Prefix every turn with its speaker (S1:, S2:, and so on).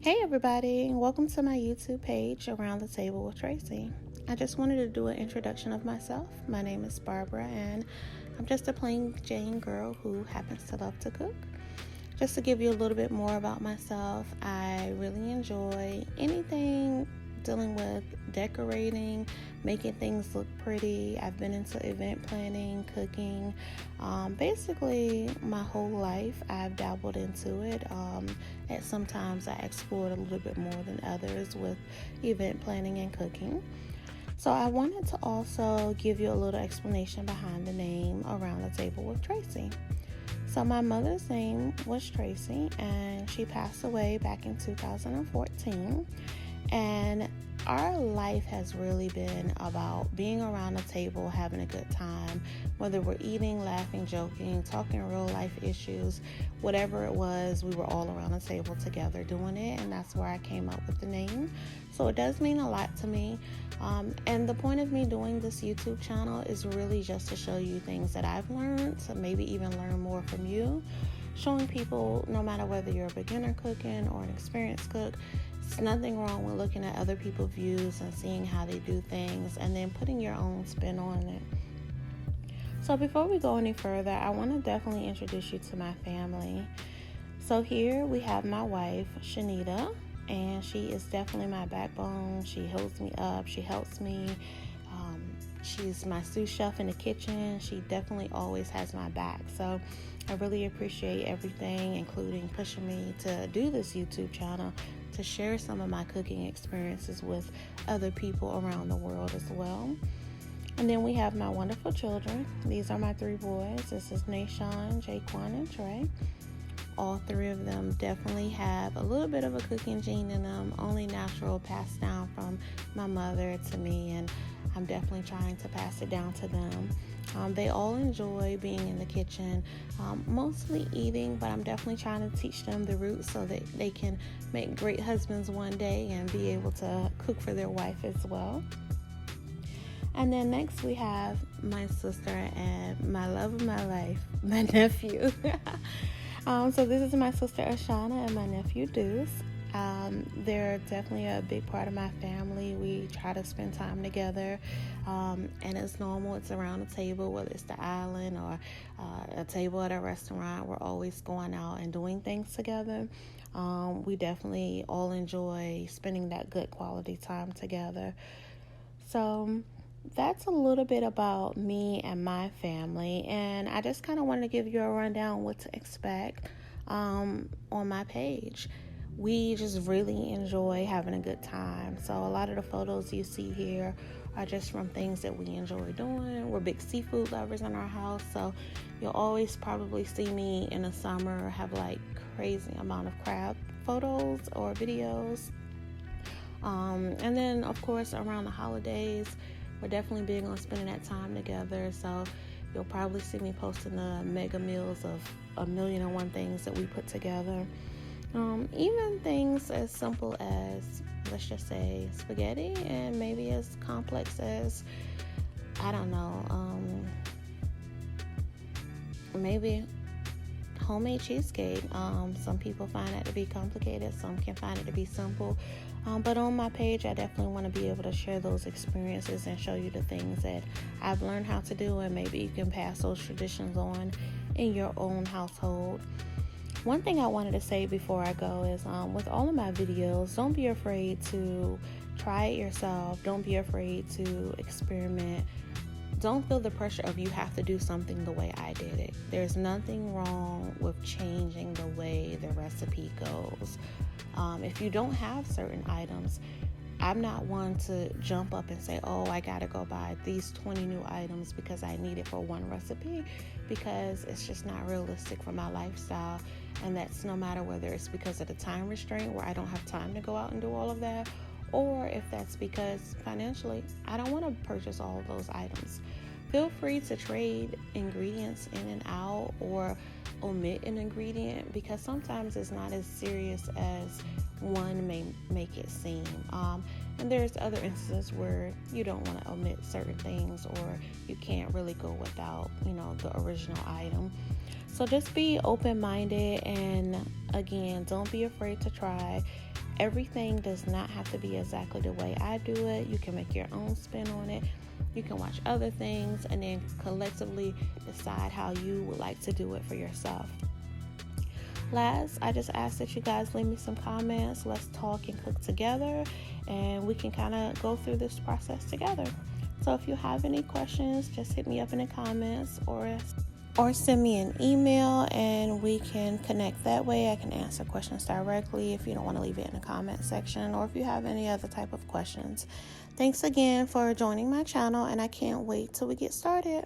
S1: Hey everybody, welcome to my YouTube page, Around the Table with Tracy. I just wanted to do an introduction of myself. My name is Barbara and I'm just a plain Jane girl who happens to love to cook. Just to give you a little bit more about myself, I really enjoy anything dealing with decorating, making things look pretty. I've been into event planning, cooking. Basically, my whole life I've dabbled into it. At sometimes I explored a little bit more than others with event planning and cooking. So I wanted to also give you a little explanation behind the name Around the Table with Tracy. So my mother's name was Tracy, and she passed away back in 2014. And our life has really been about being around the table, having a good time, whether we're eating, laughing, joking, talking real life issues, whatever it was, we were all around the table together doing it, and that's where I came up with the name. So it does mean a lot to me. And the point of me doing this YouTube channel is really just to show you things that I've learned, so maybe even learn more from you, showing people, no matter whether you're a beginner cooking or an experienced cook, it's nothing wrong with looking at other people's views and seeing how they do things and then putting your own spin on it. So before we go any further, I want to definitely introduce you to my family. So here we have my wife, Shanita, and she is definitely my backbone. She holds me up. She helps me. She's my sous chef in the kitchen. She definitely always has my back. So I really appreciate everything, including pushing me to do this YouTube channel, to share some of my cooking experiences with other people around the world as well. And then we have my wonderful children. These are my three boys. This is Nashawn, Jaquan, and Trey. All three of them definitely have a little bit of a cooking gene in them, only natural, passed down from my mother to me, and I'm definitely trying to pass it down to them. They all enjoy being in the kitchen, mostly eating, but I'm definitely trying to teach them the roots so that they can make great husbands one day and be able to cook for their wife as well. And then next we have my sister and my love of my life, my nephew. So this is my sister Ashana and my nephew Deuce. They're definitely a big part of my family. We try to spend time together, and it's normal. It's around the table, whether it's the island or a table at a restaurant. We're always going out and doing things together. We definitely all enjoy spending that good quality time together. So that's a little bit about me and my family, and I just kind of wanted to give you a rundown what to expect on my page. We just really enjoy having a good time. So a lot of the photos you see here are just from things that we enjoy doing. We're big seafood lovers in our house, so you'll always probably see me in the summer have like crazy amount of crab photos or videos. And then of course around the holidays, we're definitely big on spending that time together. So you'll probably see me posting the mega meals of 1,000,001 things that we put together. Even things as simple as, let's just say, spaghetti, and maybe as complex as, I don't know, maybe homemade cheesecake. Some people find that to be complicated, some can find it to be simple. But on my page, I definitely want to be able to share those experiences and show you the things that I've learned how to do, and maybe you can pass those traditions on in your own household. One thing I wanted to say before I go is with all of my videos, don't be afraid to try it yourself. Don't be afraid to experiment. Don't feel the pressure of you have to do something the way I did it. There's nothing wrong with changing the way the recipe goes. If you don't have certain items, I'm not one to jump up and say, oh, I gotta go buy these 20 new items because I need it for one recipe, because it's just not realistic for my lifestyle. And that's no matter whether it's because of the time restraint where I don't have time to go out and do all of that, or if that's because financially I don't want to purchase all of those items. Feel free to trade ingredients in and out or omit an ingredient, because sometimes it's not as serious as one may make it seem. And there's other instances where you don't want to omit certain things, or you can't really go without, the original item. So just be open-minded, and again, don't be afraid to try. Everything does not have to be exactly the way I do it. You can make your own spin on it. You can watch other things and then collectively decide how you would like to do it for yourself. Last, I just ask that you guys leave me some comments. Let's talk and cook together, and we can kind of go through this process together. So if you have any questions, just hit me up in the comments or send me an email, and we can connect that way. I can answer questions directly if you don't want to leave it in the comment section, or if you have any other type of questions. Thanks again for joining my channel, and I can't wait till we get started.